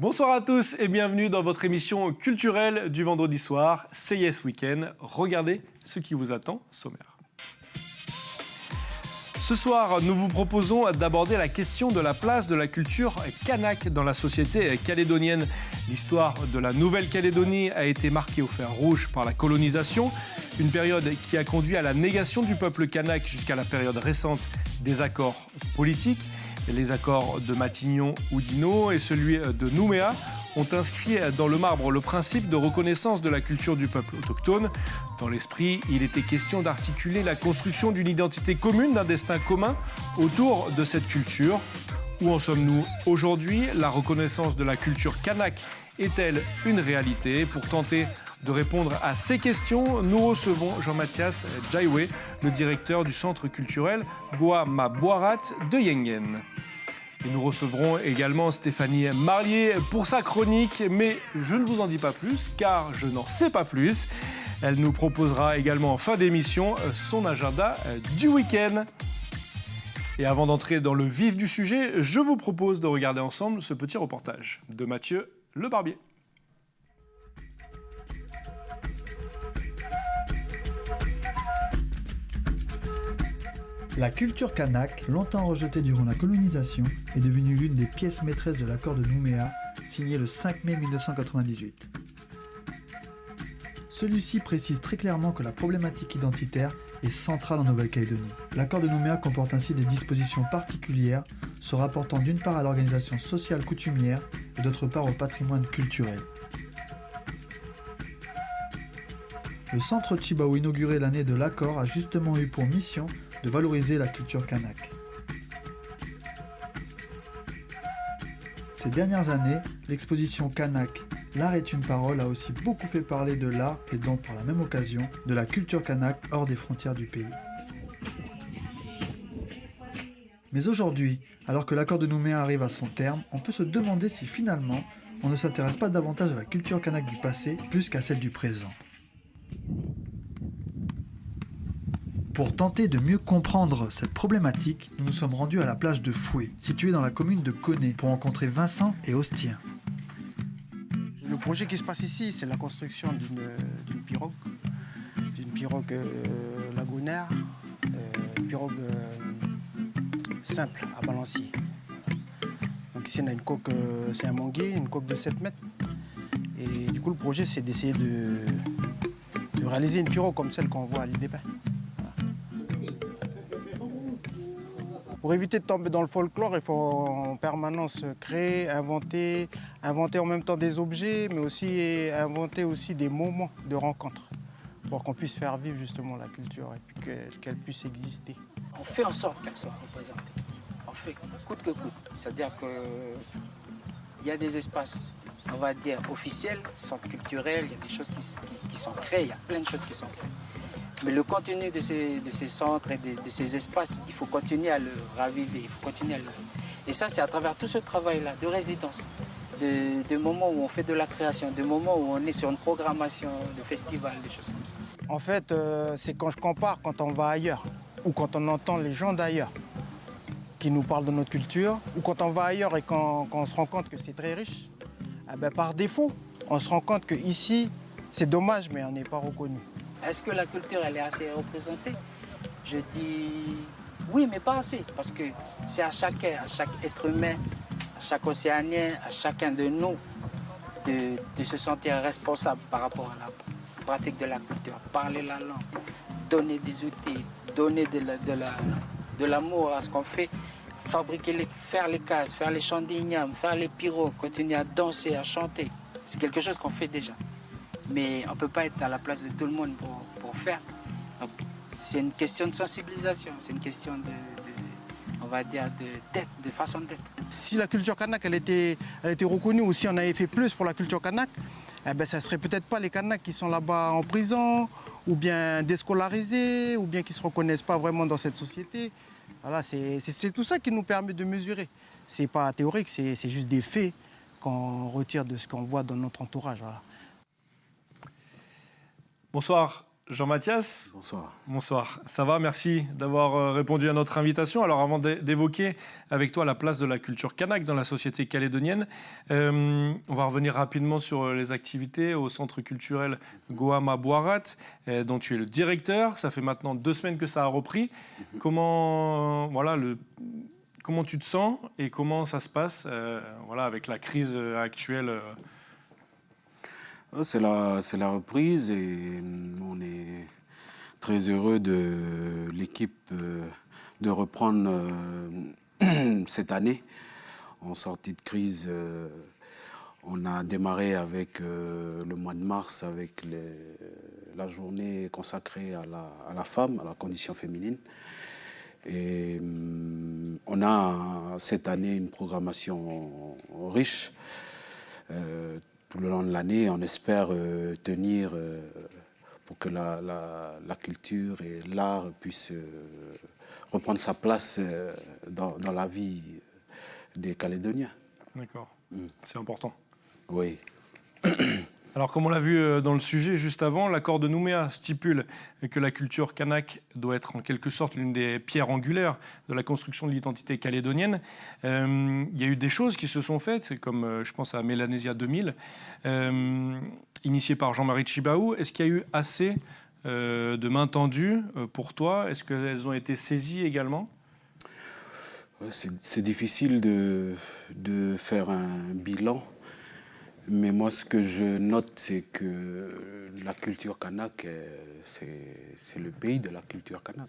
Bonsoir à tous et bienvenue dans votre émission culturelle du vendredi soir, C'est Yes Weekend. Regardez ce qui vous attend, sommaire. Ce soir, nous vous proposons d'aborder la question de la place de la culture kanak dans la société calédonienne. L'histoire de la Nouvelle-Calédonie a été marquée au fer rouge par la colonisation, une période qui a conduit à la négation du peuple kanak jusqu'à la période récente des accords politiques. Les accords de Matignon-Oudinot et celui de Nouméa ont inscrit dans le marbre le principe de reconnaissance de la culture du peuple autochtone. Dans l'esprit, il était question d'articuler la construction d'une identité commune, d'un destin commun autour de cette culture. Où en sommes-nous aujourd'hui? La reconnaissance de la culture kanak est-elle une réalité? Pour tenter de répondre à ces questions, nous recevons Jean-Mathias Jaiwe, le directeur du centre culturel Goama Boirat de Yengen. Et nous recevrons également Stéphanie Marlier pour sa chronique, mais je ne vous en dis pas plus, car je n'en sais pas plus. Elle nous proposera également en fin d'émission son agenda du week-end. Et avant d'entrer dans le vif du sujet, je vous propose de regarder ensemble ce petit reportage de Mathieu Le Barbier. La culture kanak, longtemps rejetée durant la colonisation, est devenue l'une des pièces maîtresses de l'accord de Nouméa, signé le 5 mai 1998. Celui-ci précise très clairement que la problématique identitaire est centrale en Nouvelle-Calédonie. L'accord de Nouméa comporte ainsi des dispositions particulières se rapportant d'une part à l'organisation sociale coutumière et d'autre part au patrimoine culturel. Le centre Tshibao inauguré l'année de l'accord a justement eu pour mission de valoriser la culture kanak. Ces dernières années, l'exposition Kanak, l'art est une parole a aussi beaucoup fait parler de l'art et donc par la même occasion de la culture kanak hors des frontières du pays. Mais aujourd'hui, alors que l'accord de Nouméa arrive à son terme, on peut se demander si finalement on ne s'intéresse pas davantage à la culture kanak du passé plus qu'à celle du présent. Pour tenter de mieux comprendre cette problématique, nous nous sommes rendus à la plage de Foué, située dans la commune de Koné, pour rencontrer Vincent et Ostien. Le projet qui se passe ici, c'est la construction d'une pirogue lagunaire, une pirogue simple à balancier. Donc ici on a une coque, c'est un manguier, une coque de 7 mètres. Et du coup le projet c'est d'essayer de réaliser une pirogue comme celle qu'on voit à l'île des Pins. Pour éviter de tomber dans le folklore, il faut en permanence créer, inventer en même temps des objets, mais aussi inventer aussi des moments de rencontre pour qu'on puisse faire vivre justement la culture et puis qu'elle puisse exister. On fait en sorte qu'elle soit représentée. On fait coûte que coûte. C'est-à-dire qu'il y a des espaces, on va dire, officiels, centres culturels, il y a des choses qui sont créées, il y a plein de choses qui sont créées. Mais le contenu de ces centres et de ces espaces, il faut continuer à le raviver, il faut continuer à le... Et ça, c'est à travers tout ce travail-là de résidence, de moments où on fait de la création, de moments où on est sur une programmation de festival, des choses comme ça. En fait, c'est quand je compare, quand on va ailleurs, ou quand on entend les gens d'ailleurs qui nous parlent de notre culture, ou quand on va ailleurs et quand on se rend compte que c'est très riche, eh ben, par défaut, on se rend compte qu'ici, c'est dommage, mais on n'est pas reconnu. Est-ce que la culture, elle est assez représentée? Je dis oui, mais pas assez. Parce que c'est à chacun, à chaque être humain, à chaque Océanien, à chacun de nous de se sentir responsable par rapport à la pratique de la culture. Parler la langue, donner des outils, donner de l'amour à ce qu'on fait, faire les cases, faire les chants d'igname, faire les pyros, continuer à danser, à chanter. C'est quelque chose qu'on fait déjà. Mais on ne peut pas être à la place de tout le monde pour faire. Donc, c'est une question de sensibilisation, c'est une question on va dire, de façon d'être. Si la culture kanak elle était reconnue, ou si on avait fait plus pour la culture kanak, eh ben, ça ne serait peut-être pas les Kanaks qui sont là-bas en prison, ou bien déscolarisés, ou bien qui ne se reconnaissent pas vraiment dans cette société. Voilà, c'est tout ça qui nous permet de mesurer. Ce n'est pas théorique, c'est juste des faits qu'on retire de ce qu'on voit dans notre entourage. Voilà. Bonsoir Jean-Mathias. Bonsoir. Bonsoir. Ça va, merci d'avoir répondu à notre invitation. Alors avant d'évoquer avec toi la place de la culture kanak dans la société calédonienne, on va revenir rapidement sur les activités au centre culturel Goama Boarat, dont tu es le directeur. Ça fait maintenant 2 semaines que ça a repris. Comment tu te sens et comment ça se passe avec la crise actuelle C'est la reprise et on est très heureux de l'équipe de reprendre cette année. En sortie de crise, on a démarré avec le mois de mars avec la journée consacrée à la femme, à la condition féminine. Et on a cette année une programmation riche. Tout le long de l'année, on espère tenir pour que la culture et l'art puissent reprendre sa place dans la vie des Calédoniens. D'accord, c'est important. Oui. Alors, comme on l'a vu dans le sujet juste avant, l'accord de Nouméa stipule que la culture kanak doit être en quelque sorte l'une des pierres angulaires de la construction de l'identité calédonienne. Il y a eu des choses qui se sont faites, comme je pense à Mélanésia 2000, initiée par Jean-Marie Tjibaou. Est-ce qu'il y a eu assez de mains tendues pour toi? Est-ce qu'elles ont été saisies également? C'est difficile de faire un bilan. Mais moi, ce que je note, c'est que la culture kanak, c'est le pays de la culture kanak.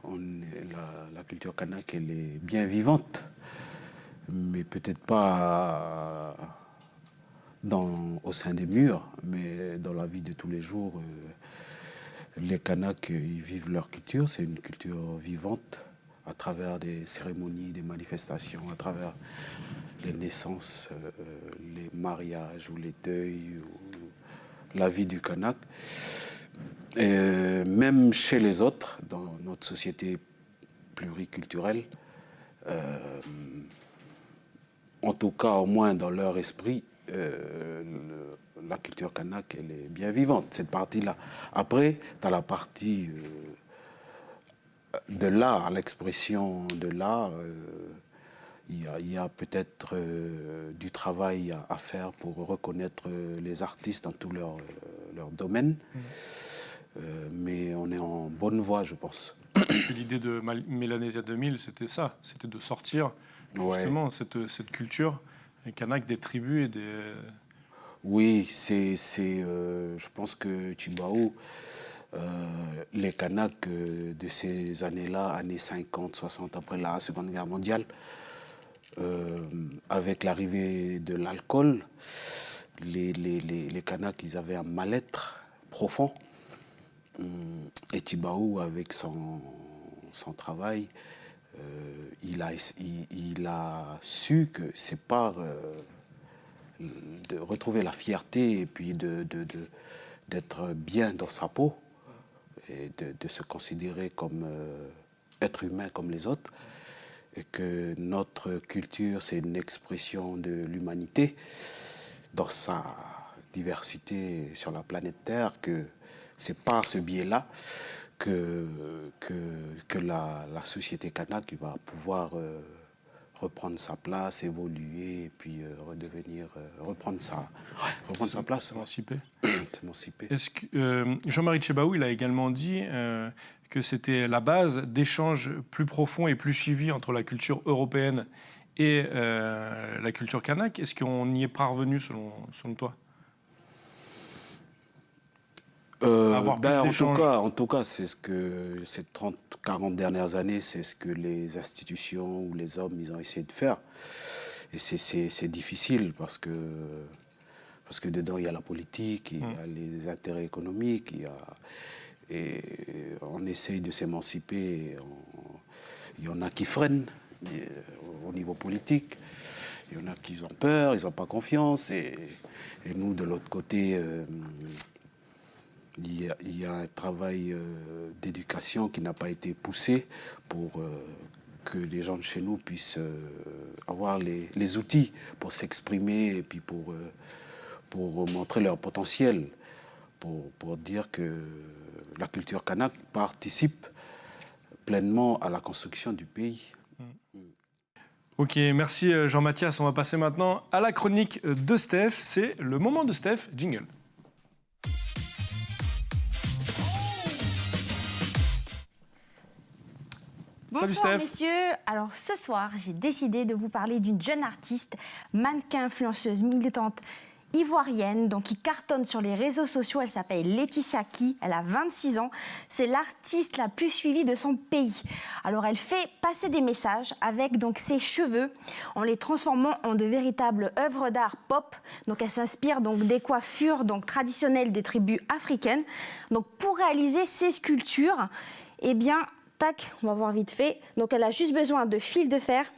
La culture kanak, elle est bien vivante, mais peut-être pas au sein des murs, mais dans la vie de tous les jours. Les Kanaks, ils vivent leur culture, c'est une culture vivante à travers des cérémonies, des manifestations, à travers les naissances, les mariages ou les deuils, ou la vie du Kanak. Et même chez les autres, dans notre société pluriculturelle, en tout cas au moins dans leur esprit, la culture kanak, elle est bien vivante, cette partie-là. Après, tu as la partie de l'art, l'expression de l'art. Il y a peut-être du travail à faire pour reconnaître les artistes dans tout leur domaine. Mais on est en bonne voie, je pense. L'idée de Mélanésia 2000, c'était ça, c'était de sortir justement cette culture kanak des tribus et des... Oui, je pense que Tjibaou, les Kanaks de ces années-là, années 50, 60, après la Seconde Guerre mondiale, avec l'arrivée de l'alcool, les Kanaks, ils avaient un mal-être profond. Et Tjibaou, avec son travail, il a su que c'est par de retrouver la fierté et puis d'être bien dans sa peau et de se considérer comme être humain comme les autres, et que notre culture, c'est une expression de l'humanité dans sa diversité sur la planète Terre, que c'est par ce biais-là que la société kanak va pouvoir reprendre sa place, évoluer, et puis reprendre sa place. S'émanciper. S'émanciper. Est-ce que Jean-Marie Tjibaou, il a également dit que c'était la base d'échanges plus profonds et plus suivis entre la culture européenne et la culture kanak. Est-ce qu'on y est parvenu selon toi? En tout cas, c'est ce que ces 30-40 dernières années, c'est ce que les institutions ou les hommes, ils ont essayé de faire. Et c'est difficile parce que dedans, il y a la politique, il y a les intérêts économiques, et on essaye de s'émanciper. Il y en a qui freinent au niveau politique. Il y en a qui ont peur, ils n'ont pas confiance. Et nous, de l'autre côté... il y a un travail d'éducation qui n'a pas été poussé pour que les gens de chez nous puissent avoir les outils pour s'exprimer et puis pour montrer leur potentiel, pour dire que la culture kanak participe pleinement à la construction du pays. Ok, merci Jean-Mathias. On va passer maintenant à la chronique de Steph. C'est le moment de Steph. Jingle. Salut Bonsoir Steph. messieurs, alors ce soir j'ai décidé de vous parler d'une jeune artiste, mannequin, influenceuse, militante ivoirienne, donc qui cartonne sur les réseaux sociaux. Elle s'appelle Laetitia Ki, elle a 26 ans, c'est l'artiste la plus suivie de son pays. Alors elle fait passer des messages avec donc ses cheveux en les transformant en de véritables œuvres d'art pop. Donc elle s'inspire donc des coiffures donc traditionnelles des tribus africaines. Donc pour réaliser ces sculptures, eh bien tac, on va voir vite fait. Donc elle a juste besoin de fils de fer,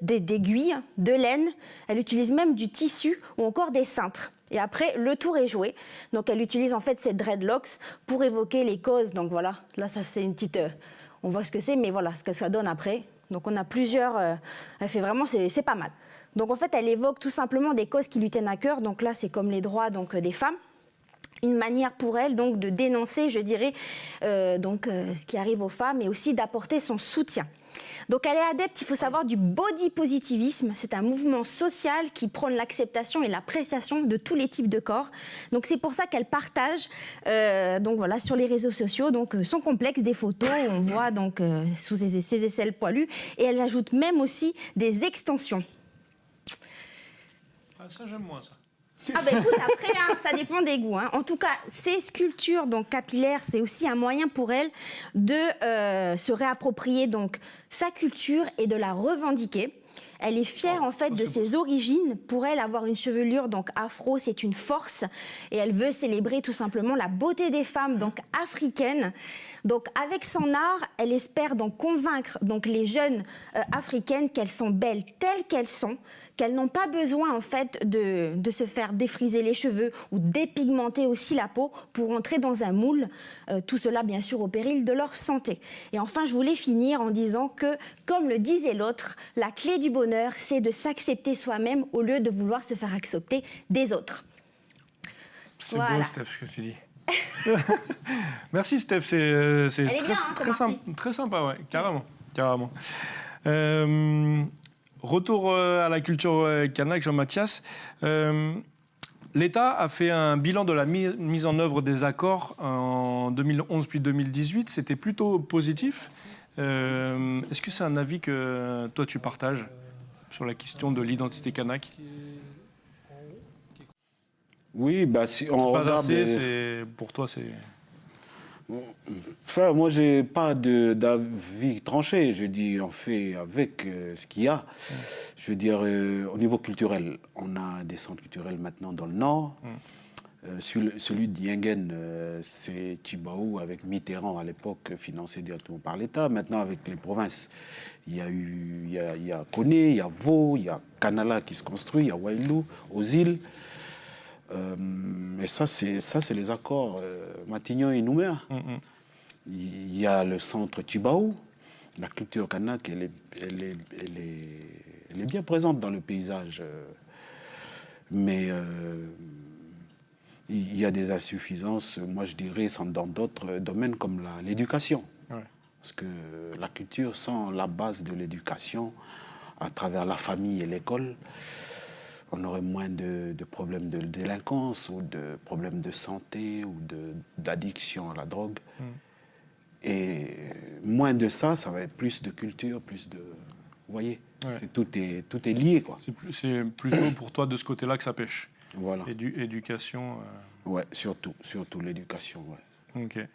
d'aiguilles, de laine. Elle utilise même du tissu ou encore des cintres. Et après, le tour est joué. Donc elle utilise en fait ses dreadlocks pour évoquer les causes. Donc voilà, là ça c'est une petite... on voit ce que c'est, mais voilà ce que ça donne après. Donc on a plusieurs... elle fait vraiment, c'est pas mal. Donc en fait, elle évoque tout simplement des causes qui lui tiennent à cœur. Donc là, c'est comme les droits donc, des femmes. Une manière pour elle donc de dénoncer, je dirais, ce qui arrive aux femmes et aussi d'apporter son soutien. Donc elle est adepte, il faut savoir, du body positivisme. C'est un mouvement social qui prône l'acceptation et l'appréciation de tous les types de corps. Donc c'est pour ça qu'elle partage sur les réseaux sociaux son complexe, des photos où on voit sous ses aisselles poilues, et elle ajoute même aussi des extensions. Ah, ça j'aime moins ça. Ah ben écoute, après, ça dépend des goûts. En tout cas, ces sculptures capillaires, c'est aussi un moyen pour elle de se réapproprier sa culture et de la revendiquer. Elle est fière en fait de ses origines. Pour elle, avoir une chevelure afro, c'est une force. Et elle veut célébrer tout simplement la beauté des femmes africaines. Donc avec son art, elle espère convaincre les jeunes africaines qu'elles sont belles telles qu'elles sont, qu'elles n'ont pas besoin en fait de se faire défriser les cheveux ou dépigmenter aussi la peau pour entrer dans un moule. Tout cela bien sûr au péril de leur santé. Et enfin, je voulais finir en disant que, comme le disait l'autre, la clé du bonheur, c'est de s'accepter soi-même au lieu de vouloir se faire accepter des autres. C'est Voilà. beau Steph ce que tu dis. Merci Steph, c'est très sympa, ouais, carrément. Retour à la culture kanak, Jean-Mathias. L'État a fait un bilan de la mise en œuvre des accords en 2011 puis 2018. C'était plutôt positif. Est-ce que c'est un avis que toi tu partages sur la question de l'identité kanak? Oui, si on c'est pas regarde... assez, pour toi c'est... Enfin, moi, j'ai pas d'avis tranché. Je dis, on fait avec ce qu'il y a. Je veux dire, au niveau culturel, on a des centres culturels maintenant dans le Nord. Celui de Yingen, c'est Tjibaou avec Mitterrand à l'époque, financé directement par l'État. Maintenant, avec les provinces, il y a Koné, il y a Vaud, il y a Kanala qui se construit, il y a Wailou, aux îles. Mais ça, c'est les accords Matignon et Nouméa. Il y a le centre Tjibaou. La culture kanak, elle est bien présente dans le paysage. Mais il y a des insuffisances, moi je dirais, dans d'autres domaines comme l'éducation. Ouais. Parce que la culture, sans la base de l'éducation, à travers la famille et l'école, on aurait moins de problèmes de délinquance ou de problèmes de santé ou d'addiction à la drogue. Et moins de ça, ça va être plus de culture, plus de... Vous voyez, ouais. Tout est lié, quoi. C'est plutôt pour toi de ce côté-là que ça pêche. Voilà. Éducation. Ouais, surtout l'éducation, ouais. Ok.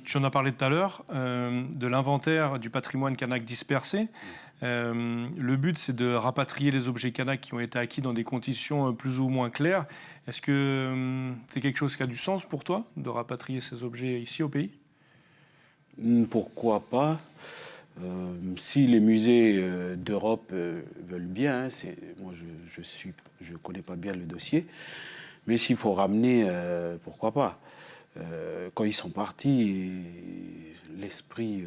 Tu en as parlé tout à l'heure, de l'inventaire du patrimoine kanak dispersé. Le but, c'est de rapatrier les objets kanak qui ont été acquis dans des conditions plus ou moins claires. Est-ce que c'est quelque chose qui a du sens pour toi, de rapatrier ces objets ici au pays? Pourquoi pas? Si les musées d'Europe veulent bien, moi je connais pas bien le dossier, mais s'il faut ramener, pourquoi pas? Quand ils sont partis, l'esprit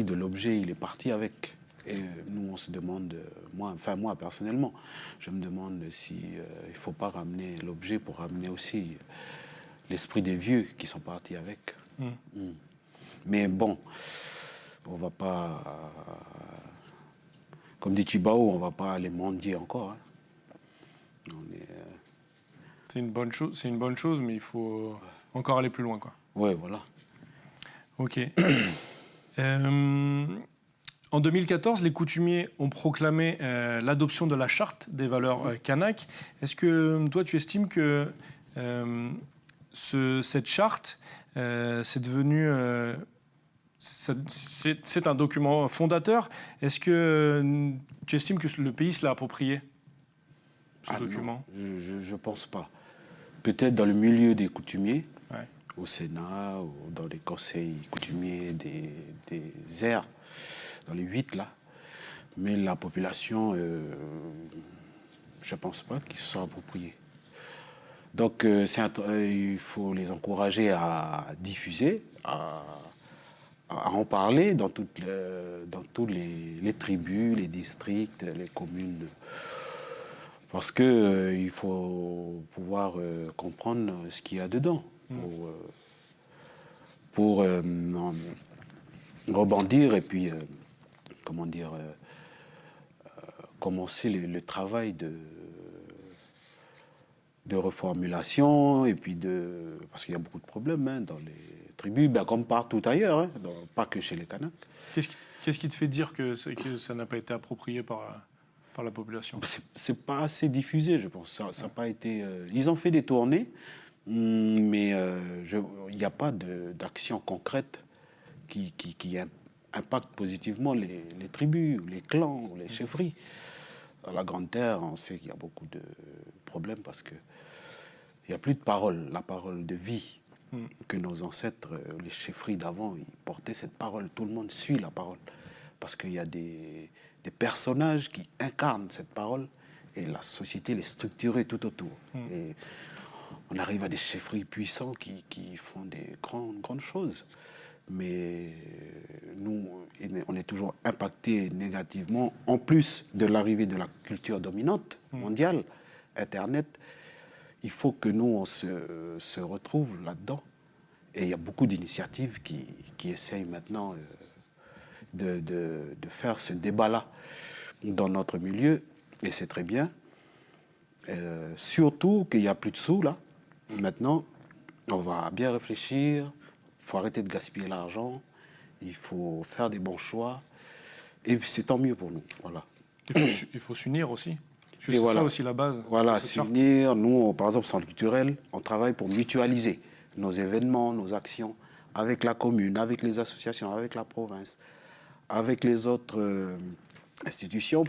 de l'objet, il est parti avec. Et nous, on se demande, moi personnellement, je me demande si il faut pas ramener l'objet pour ramener aussi l'esprit des vieux qui sont partis avec. Mais bon, on va pas, comme dit Chibao, on va pas aller mendier encore. Hein. C'est une bonne chose, mais il faut encore aller plus loin, quoi. Ouais, voilà. Ok. En 2014, les coutumiers ont proclamé l'adoption de la charte des valeurs kanak. Est-ce que toi, tu estimes que cette charte, c'est devenu... c'est un document fondateur. Est-ce que tu estimes que le pays se l'a approprié, ce document? Non, je pense pas. Peut-être dans le milieu des coutumiers, ouais. Au Sénat, ou dans les conseils coutumiers des aires, dans les 8 là. Mais la population, je pense pas qu'ils se sont appropriés. Donc il faut les encourager à diffuser, à en parler dans tous les tribus, les districts, les communes. Parce qu'il faut pouvoir comprendre ce qu'il y a dedans pour rebondir et puis, commencer le travail de reformulation et puis parce qu'il y a beaucoup de problèmes dans les tribus, comme partout ailleurs, pas que chez les Kanaks. Qu'est-ce qui te fait dire que ça n'a pas été approprié par la population? C'est pas assez diffusé, je pense. Ça n'a pas été. Ils ont fait des tournées, mais il n'y a pas d'action concrète qui impacte positivement les tribus, les clans, les chefferies. À la Grande Terre, on sait qu'il y a beaucoup de problèmes parce que il n'y a plus de parole, la parole de vie que nos ancêtres, les chefferies d'avant, ils portaient cette parole. Tout le monde suit la parole parce qu'il y a des personnages qui incarnent cette parole et la société les structurée tout autour. Et on arrive à des chefferies puissants qui font des grandes choses. Mais nous, on est toujours impacté négativement, en plus de l'arrivée de la culture dominante mondiale, Internet. Il faut que nous, on se retrouve là-dedans. Et il y a beaucoup d'initiatives qui essayent maintenant de faire ce débat-là dans notre milieu. Et c'est très bien. Surtout qu'il n'y a plus de sous, là. Maintenant, on va bien réfléchir. Il faut arrêter de gaspiller l'argent. Il faut faire des bons choix. Et c'est tant mieux pour nous. Voilà. Il faut s'unir aussi. C'est voilà. Ça aussi la base. Voilà, s'unir. Nous, par exemple, au Centre culturel, on travaille pour mutualiser nos événements, nos actions avec la commune, avec les associations, avec la province, avec les autres institutions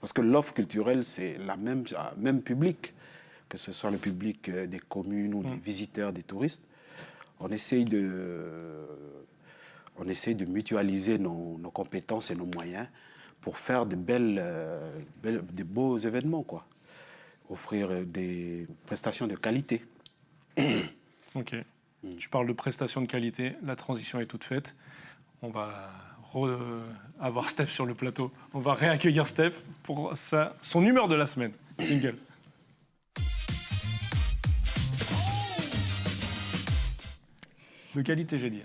parce que l'offre culturelle, c'est le même public, que ce soit le public des communes ou des visiteurs, des touristes. On essaye de mutualiser nos compétences et nos moyens pour faire de beaux événements, quoi. Offrir des prestations de qualité. Ok. Tu parles de prestations de qualité, la transition est toute faite. On va avoir Steph sur le plateau. On va réaccueillir Steph pour son humeur de la semaine. Jingle. De qualité, j'ai dit.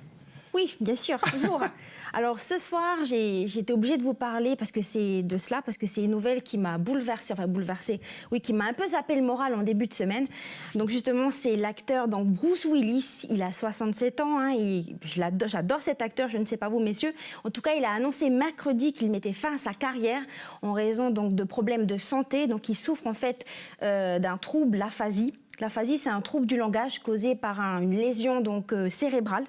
Oui, bien sûr, toujours. Alors ce soir, j'ai été obligée de vous parler parce que c'est une nouvelle qui m'a bouleversée, oui, qui m'a un peu zappé le moral en début de semaine. Donc justement, c'est l'acteur Bruce Willis, il a 67 ans, j'adore cet acteur, je ne sais pas vous messieurs. En tout cas, il a annoncé mercredi qu'il mettait fin à sa carrière en raison donc de problèmes de santé. Donc il souffre en fait d'un trouble, l'aphasie. L'aphasie, c'est un trouble du langage causé par une lésion cérébrale.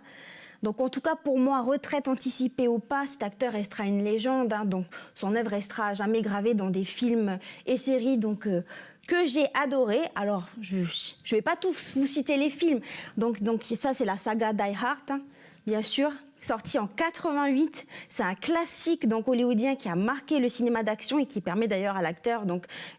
Donc en tout cas pour moi, retraite anticipée ou pas, cet acteur restera une légende. Donc son œuvre restera à jamais gravée dans des films et séries que j'ai adoré. Alors je vais pas tous vous citer les films. Donc ça c'est la saga Die Hard, bien sûr. Sorti en 88, c'est un classique hollywoodien qui a marqué le cinéma d'action et qui permet d'ailleurs à l'acteur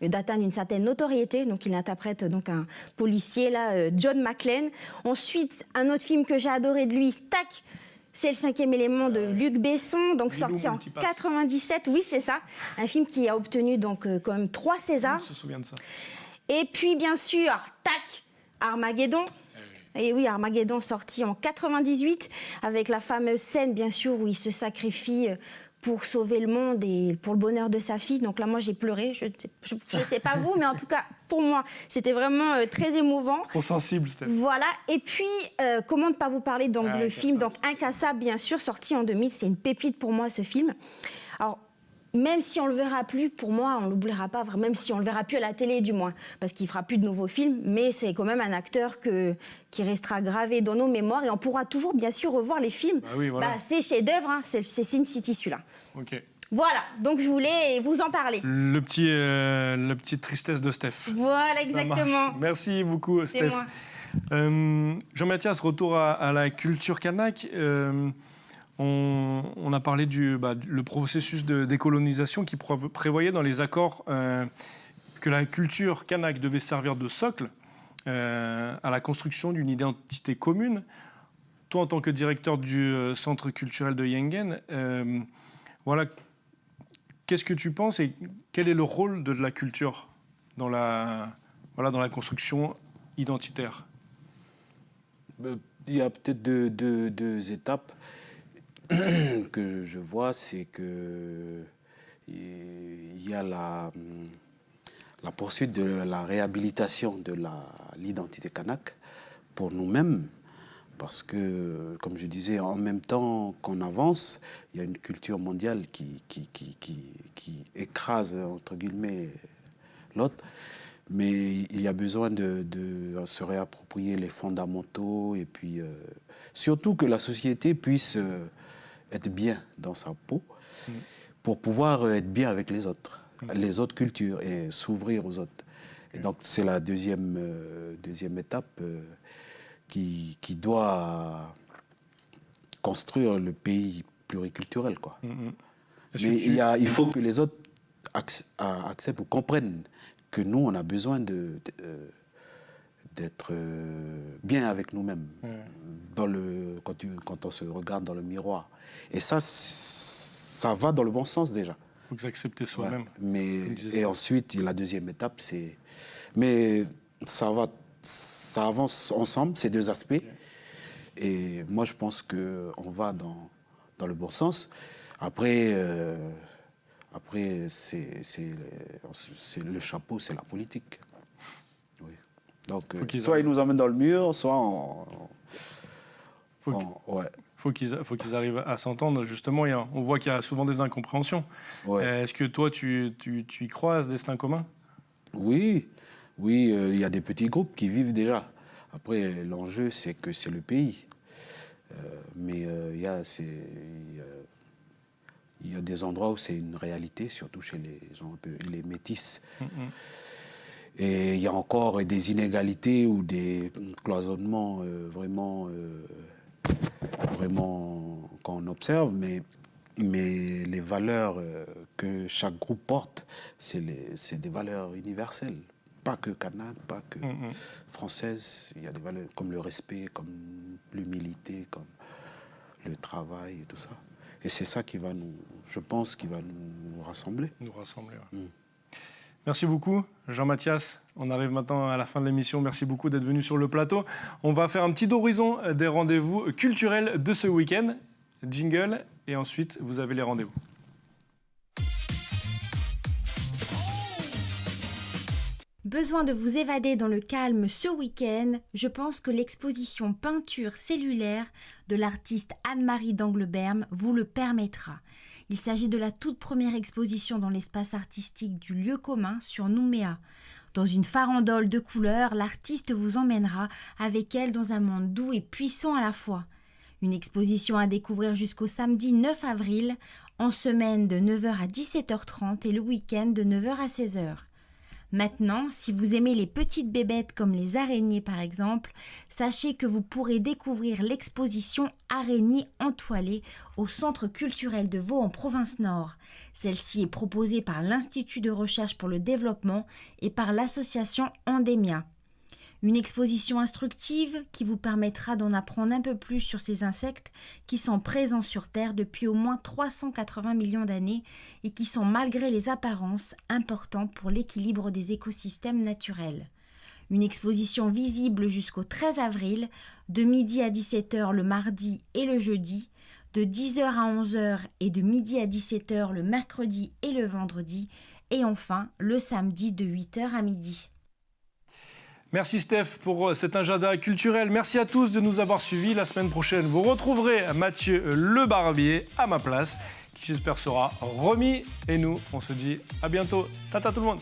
d'atteindre une certaine notoriété. Donc il interprète un policier John McClane. Ensuite, un autre film que j'ai adoré de lui, tac, c'est Le Cinquième élément de Luc Besson, sorti en 97. Oui, c'est ça, un film qui a obtenu quand même 3 Césars. On se souvient de ça. Et puis bien sûr, tac, Armageddon. Et oui, Armageddon sorti en 98 avec la fameuse scène, bien sûr, où il se sacrifie pour sauver le monde et pour le bonheur de sa fille. Donc là, moi, j'ai pleuré. Je ne sais pas vous, mais en tout cas, pour moi, c'était vraiment très émouvant. Trop sensible, Steph. Voilà. Et puis, comment ne pas vous parler donc, le film donc, Incassable, bien sûr, sorti en 2000. C'est une pépite pour moi, ce film. Alors, même si on ne le verra plus, pour moi, on ne l'oubliera pas, même si on ne le verra plus à la télé, du moins, parce qu'il ne fera plus de nouveaux films, mais c'est quand même un acteur qui restera gravé dans nos mémoires et on pourra toujours, bien sûr, revoir les films. Bah oui, voilà. C'est chef-d'œuvre, hein, c'est Sin City, celui-là. Ok. Voilà, donc je voulais vous en parler. La petite tristesse de Steph. Voilà, Ça exactement. marche. Merci beaucoup, C'est Steph. moi. Jean-Mathias, retour à la culture kanak. On a parlé le processus de décolonisation qui prévoyait dans les accords que la culture kanak devait servir de socle à la construction d'une identité commune. Toi, en tant que directeur du centre culturel de Yengen, voilà, qu'est-ce que tu penses et quel est le rôle de la culture dans la construction identitaire? Il y a peut-être deux étapes que je vois, c'est que il y a la poursuite de la réhabilitation de l'identité kanak pour nous-mêmes, parce que, comme je disais, en même temps qu'on avance, il y a une culture mondiale qui écrase, entre guillemets, l'autre. Mais il y a besoin de se réapproprier les fondamentaux et puis surtout que la société puisse être bien dans sa peau pour pouvoir être bien avec les autres cultures et s'ouvrir aux autres. Et donc c'est la deuxième étape qui doit construire le pays pluriculturel, quoi. Mais il faut que les autres acceptent ou comprennent que nous, on a besoin d'être bien avec nous-mêmes quand on se regarde dans le miroir. Et ça va dans le bon sens déjà. Il faut que accepter soi-même. Ouais, et ensuite, la deuxième étape, c'est... Mais ça avance ensemble, ces deux aspects. Okay. Et moi, je pense qu'on va dans le bon sens. Après, c'est le chapeau, c'est la politique. Oui. Donc, soit ils nous emmènent dans le mur, soit faut qu'ils arrivent à s'entendre. Justement, on voit qu'il y a souvent des incompréhensions. Ouais. Est-ce que toi, tu y crois à ce destin commun? Oui, il y a des petits groupes qui vivent déjà. Après, l'enjeu, c'est que c'est le pays. Mais il y a des endroits où c'est une réalité, surtout chez les gens les métis. Et il y a encore des inégalités ou des cloisonnements vraiment qu'on observe, mais les valeurs que chaque groupe porte, c'est des valeurs universelles. Pas que kanak, pas que françaises. Il y a des valeurs comme le respect, comme l'humilité, comme le travail et tout ça. Et c'est ça qui va je pense, qui va nous rassembler. Nous rassembler, ouais. Merci beaucoup, Jean-Mathias. On arrive maintenant à la fin de l'émission. Merci beaucoup d'être venu sur le plateau. On va faire un petit horizon des rendez-vous culturels de ce week-end. Jingle, et ensuite, vous avez les rendez-vous. Besoin de vous évader dans le calme ce week-end, je pense que l'exposition Peinture cellulaire de l'artiste Anne-Marie d'Angleberme vous le permettra. Il s'agit de la toute première exposition dans l'espace artistique du lieu commun sur Nouméa. Dans une farandole de couleurs, l'artiste vous emmènera avec elle dans un monde doux et puissant à la fois. Une exposition à découvrir jusqu'au samedi 9 avril, en semaine de 9h à 17h30 et le week-end de 9h à 16h. Maintenant, si vous aimez les petites bébêtes comme les araignées par exemple, sachez que vous pourrez découvrir l'exposition Araignées entoilées au Centre culturel de Vaud en province Nord. Celle-ci est proposée par l'Institut de recherche pour le développement et par l'association Endemia. Une exposition instructive qui vous permettra d'en apprendre un peu plus sur ces insectes qui sont présents sur Terre depuis au moins 380 millions d'années et qui sont, malgré les apparences, importants pour l'équilibre des écosystèmes naturels. Une exposition visible jusqu'au 13 avril, de midi à 17h le mardi et le jeudi, de 10h à 11h et de midi à 17h le mercredi et le vendredi, et enfin le samedi de 8h à midi. Merci Steph pour cet agenda culturel. Merci à tous de nous avoir suivis. La semaine prochaine, vous retrouverez Mathieu Le Barbier à ma place, qui j'espère sera remis. Et nous, on se dit à bientôt. Tata tout le monde.